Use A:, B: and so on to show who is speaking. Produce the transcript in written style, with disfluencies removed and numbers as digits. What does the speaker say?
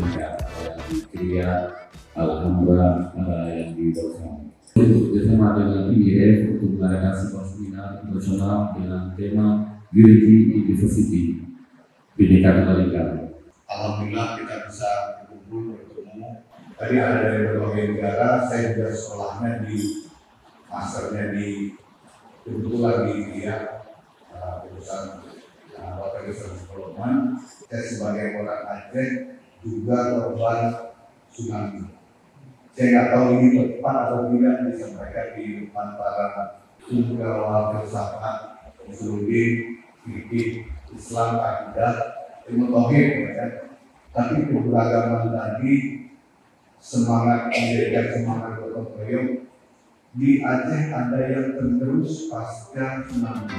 A: yang di Kriya, Alhambra, yang di Borsam. Bersama dengan IEF untuk mengadakan sebuah seminar internasional dengan tema Unity University Bhinneka Tunggal Ika.
B: Alhamdulillah kita bisa berkumpul bertemu. Tadi ada dari berbagai negara, saya juga sekolahnya di masternya di kebetulan di India, jurusan Water Research Development. Saya sebagai orang Aceh juga korban tsunami. Saya nggak tahu ini tepat atau tidak disampaikan di depan para pengawal filsafat, Muslimin, fikih, Islam, akidah, ilmu tauhid, ya. Tapi keberagaman tadi, semangat menjadikan semangat gotong royong di Aceh ada yang terus pasca tsunami.